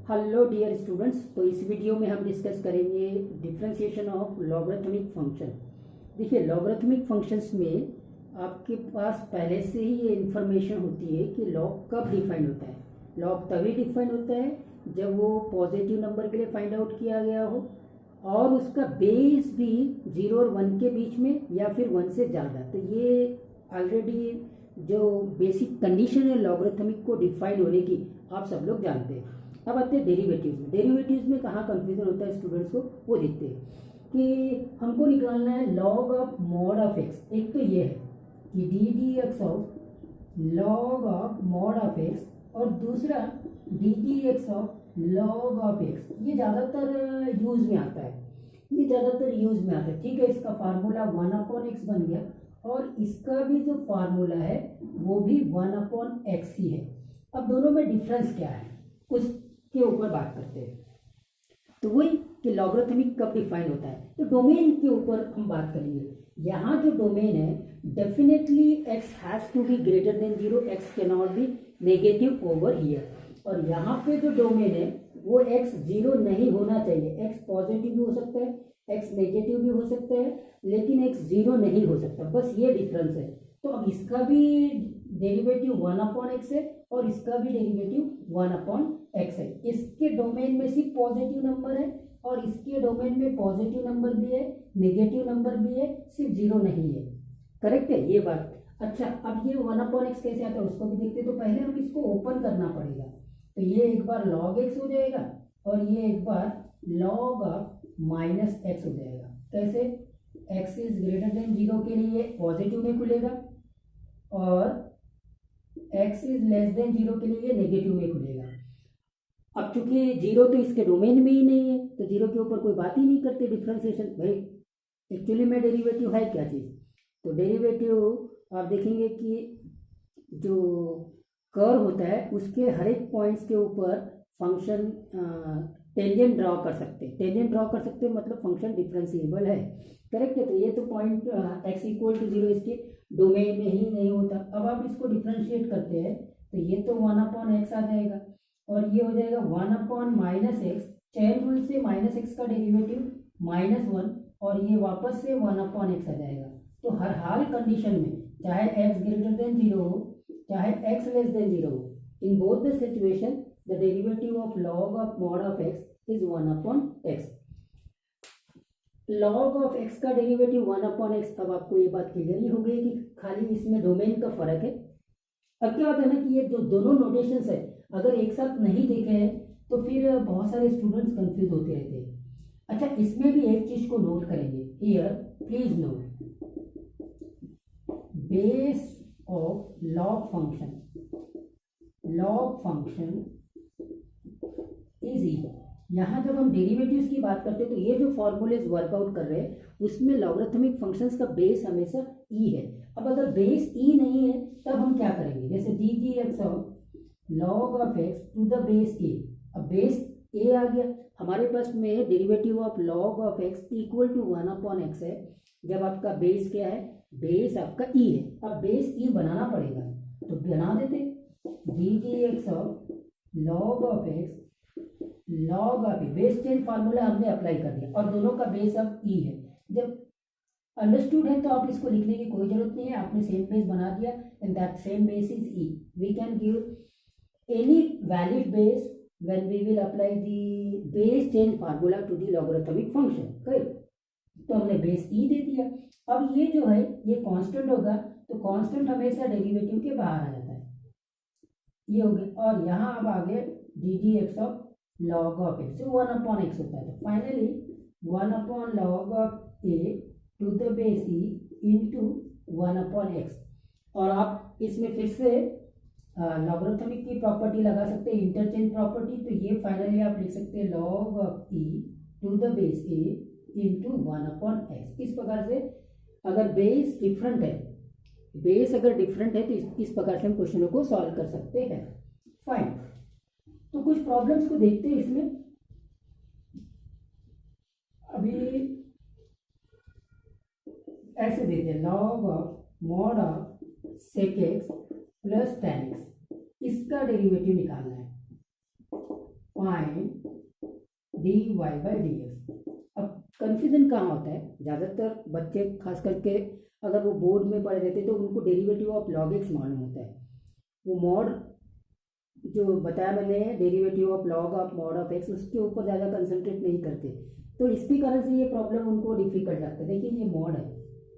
Hello dear students. तो इस video में हम डिस्कस करेंगे डिफरेंशिएशन ऑफ लॉगरिथमिक फंक्शन। देखिए, लॉगरिथमिक फंक्शंस में आपके पास पहले से ही ये इन्फॉर्मेशन होती है कि लॉग कब डिफाइन होता है। लॉग तभी डिफाइन होता है जब वो पॉजिटिव नंबर के लिए फाइंड आउट किया गया हो और उसका बेस भी 0 और 1 के बीच में या फिर 1 से ज़्यादा। तो ये ऑलरेडी जो बेसिक कंडीशन है लॉगरिथमिक को डिफाइन होने की, आप सब लोग जानते हैं। अब आते हैं डेरिवेटिव्स में। डेरिवेटिव्स में कहाँ कंफ्यूजन होता है स्टूडेंट्स को, वो देखते हैं कि हमको निकालना है log of mod of x. एक तो ये है कि D D X of log of mod of x, और दूसरा D D X of log of x. ये ज़्यादातर यूज में आता है, ठीक है। इसका फार्मूला 1/x बन गया और इसका भी जो फार्मूला है वो भी 1/x ही है। अब दोनों में डिफरेंस क्या है उसके ऊपर बात करते हैं। तो वही कि लॉगरिथमिक कब डिफाइन होता है, तो डोमेन के ऊपर हम बात करेंगे। यहाँ जो डोमेन है, definitely x has to be greater than 0, x can not be negative over here. और यहाँ पे जो डोमेन है वो x 0 नहीं होना चाहिए। x पॉजिटिव भी हो सकता है, x नेगेटिव भी हो सकता है, लेकिन x 0 नहीं हो सकता। बस ये डिफरेंस है। तो अब इसका भी डेरिवेटिव 1/x है और इसका भी डेरिवेटिव 1/x है। इसके डोमेन में सिर्फ पॉजिटिव नंबर है और इसके डोमेन में पॉजिटिव नंबर भी है, नेगेटिव नंबर भी है, सिर्फ 0 नहीं है। करेक्ट है ये बात। अच्छा, अब ये 1/x कैसे आता है उसको भी देखते हैं। तो पहले हम इसको ओपन करना पड़ेगा। तो ये एक बार log x हो जाएगा और ये एक बार log ऑफ -x हो जाएगा। कैसे? x इज ग्रेटर देन 0 के लिए पॉजिटिव में खुलेगा और x इज लेस देन 0 के लिए नेगेटिव में खुलेगा। अब चूंकि 0 तो इसके डोमेन में ही नहीं है, तो 0 के ऊपर कोई बात ही नहीं करते डिफरेंशिएशन। भाई एक्चुअली में डेरिवेटिव है क्या चीज़? तो डेरिवेटिव आप देखेंगे कि जो कर्व होता है उसके हर एक पॉइंट्स के ऊपर फंक्शन टेंजेंट ड्रॉ कर सकते हैं। मतलब फंक्शन डिफरेंशिएबल है। करेक्ट है। तो ये तो पॉइंट x = 0 इसके डोमेन में ही नहीं होता। अब आप इसको डिफरेंशिएट करते हैं तो ये तो 1/x आ जाएगा और ये हो जाएगा 1/-x। चैन रूल से -x का डेरिवेटिव -1 और ये वापस से 1/x आ जाएगा। तो हर हाल कंडीशन में, चाहे x ग्रेटर देन 0 हो चाहे x लेस देन 0 हो, in both the situation the derivative of log of mod of x is 1/x। log of x का डेरिवेटिव 1/x। अब आपको ये बात क्लियर ही हो गई कि खाली इसमें डोमेन का फर्क है। अब क्या होता है ना कि ये जो दोनों नोटेशंस है अगर एक साथ नहीं देखे हैं तो फिर बहुत सारे स्टूडेंट्स कंफ्यूज होते रहते हैं। अच्छा, इसमें भी एक चीज को नोट करेंगे। Here please note, base of log function is E. यहाँ जब हम डेरिवेटिव्स की बात करते हैं तो ये जो फॉर्मूलेज वर्कआउट कर रहे हैं उसमें लॉगरिथमिक फंक्शंस का बेस हमेशा ई है। अब अगर बेस ई नहीं है तब हम क्या करेंगे? जैसे D G X of log of X to the base A. अब बेस ए आ गया हमारे पास में, derivative of log of X equal to 1/x है। जब आपका बेस क्या है? बेस आपका ई है। अब बेस ई बनाना पड़ेगा तो बना देते। D G X of log of x log of A, base change formula हमने अप्लाई कर दिया और दोनों का बेस अब ई है। जब अंडरस्टूड है तो आप इसको लिखने की कोई जरूरत नहीं है, आपने सेम बेस बना दिया and that same base is E. We can give any valid base when we will apply the base change formula to the logarithmic function. Correct. तो हमने बेस ई दे दिया। अब ये जो है ये कांस्टेंट होगा तो कांस्टेंट हमेशा डेरिवेटिव के बाहर आ जाता है। ये हो गया और यहाँ अब आ गया D D X of log of X, जो 1/x होता है। तो finally 1/log of A to the base E into 1/x। और आप इसमें फिर से लॉगरिथमिक की प्रॉपर्टी लगा सकते हैं, इंटरचेंज प्रॉपर्टी। तो ये फाइनली आप लिख सकते हैं log of E to the base A into 1/x। इस प्रकार से अगर बेस डिफरेंट है तो इस प्रकार से हम क्वेश्चनों को सॉल्व कर सकते हैं। फाइन। तो कुछ प्रॉब्लम्स को देखते हैं इसमें। अभी ऐसे देते हैं, log of mod of sec x plus tan x, इसका डेरिवेटिव निकालना है। Find dy by dx। अब कंफ्यूजन कहाँ होता है, ज़्यादातर बच्चे खास करके अगर वो बोर्ड में पढ़े रहते तो उनको डेरिवेटिव ऑफ log x मालूम होता है। वो मॉड जो बताया मैंने derivative of log of mod of x, उसके ऊपर ज़्यादा कंसंट्रेट नहीं करते, तो इसके कारण से ये प्रॉब्लम उनको डिफिकल्ट लगता है। देखिए ये मॉड है,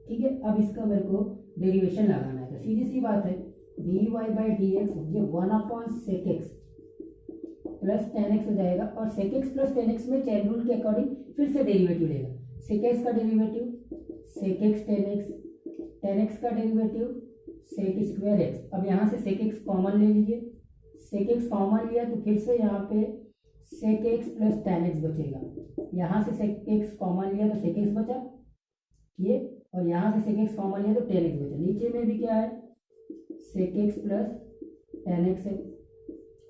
ठीक है। अब इसका मेरे को डेरिवेशन लगाना है, तो सीधी सी बात है D Y by D X, ये 1/sec x plus tan x हो जाएगा, और sec x plus tan x में चेन रूल के अकॉर्डिंग फिर से डेरिवेटिव लेगा। sec x का derivative sec x tan x का डेरिवेटिव sec स्क्वायर x। अब यहाँ से sec x कॉमन ले लीजिए, sec x कॉमन लिया तो फिर से यहाँ पे sec x plus tan x बचेगा। यहाँ से sec x कॉमन लिया तो sec x बचा ये, और यहाँ से sec x कॉमन लिया तो tan x बचा। नीचे में भी क्या है sec x plus tan x है,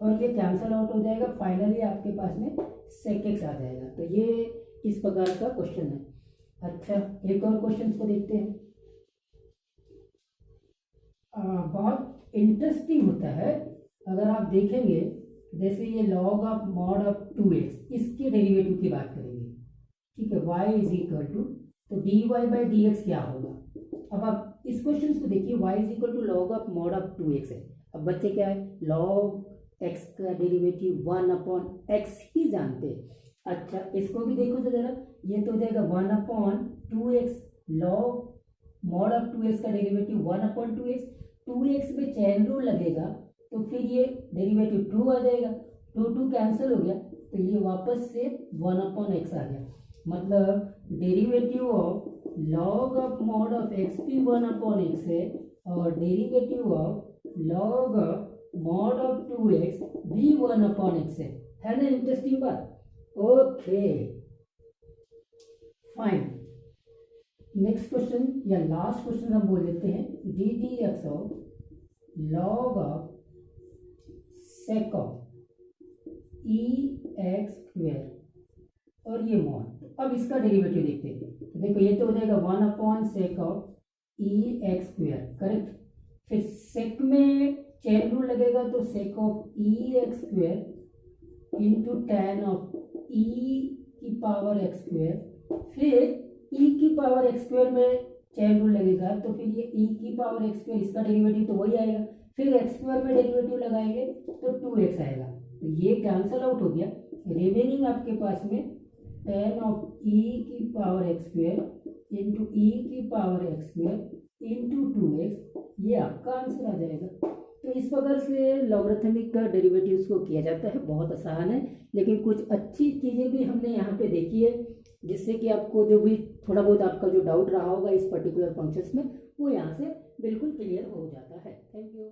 और ये कैंसल आउट हो जाएगा। फाइनली आपके पास में sec x आ जाएगा। तो ये इस प्रकार का क्वेश्चन है। अच्छा, एक और क्वेश्चन को देखते हैं। बहुत इंटरेस्टिंग होता है अगर आप देखेंगे, जैसे ये log of mod of 2x, इसके डेरिवेटिव की बात करेंगे, ठीक है। y इज इक्वल टू, तो D Y by D X क्या होगा। अब आप इस क्वेश्चन को देखिए, y is equal to log of mod of 2x है। अब बच्चे क्या है, लॉग x का डेरिवेटिव 1/x ही जानते हैं। अच्छा, इसको भी देखो तो जरा, ये तो हो जाएगा 1/2x, log mod of 2x का डेरिवेटिव 1/2x, 2x में चैन रूल लगेगा तो फिर ये डेरिवेटिव 2 आ जाएगा, 2 कैंसिल हो गया, तो ये वापस से 1/x आ गया। मतलब derivative of log of mod of x भी 1/x है, और derivative of log of mod of 2x भी 1/x है ना। इंटरेस्टिंग बात। ओके फाइन, नेक्स्ट क्वेश्चन या लास्ट क्वेश्चन हम बोल देते हैं, D D X of log of sake of E X square और ये मॉड। अब इसका डेरिवेटिव देखते हैं, तो देखो ये तो हो जाएगा 1/sec of E X square, correct. फिर सेक में चेन रूल लगेगा तो sec of E X square into tan of E की पावर एक्स स्क्वेयर। फिर ई की पावर एक्स स्क्वेयर में चेन रूल लगेगा तो फिर ये ई की पावर एक्स स्क्वेयर, इसका डेरिवेटिव तो वही आएगा। फिर एक्स स्क्वायर में डेरिवेटिव लगाएंगे तो 2x आएगा, तो ये कैंसल आउट हो गया। रिमेनिंग आपके पास में tan ऑफ ई की पावर एक्स स्क्वेयर इंटू ई की power X square into 2x, ये आपका आंसर आ जाएगा। तो इस प्रकार से लॉगरिथमिक का डेरिवेटिव्स को किया जाता है, बहुत आसान है। लेकिन कुछ अच्छी चीज़ें भी हमने यहाँ पे देखी है, जिससे कि आपको जो भी थोड़ा बहुत आपका जो डाउट रहा होगा इस पर्टिकुलर फंक्शंस में, वो यहाँ से बिल्कुल क्लियर हो जाता है। Thank you.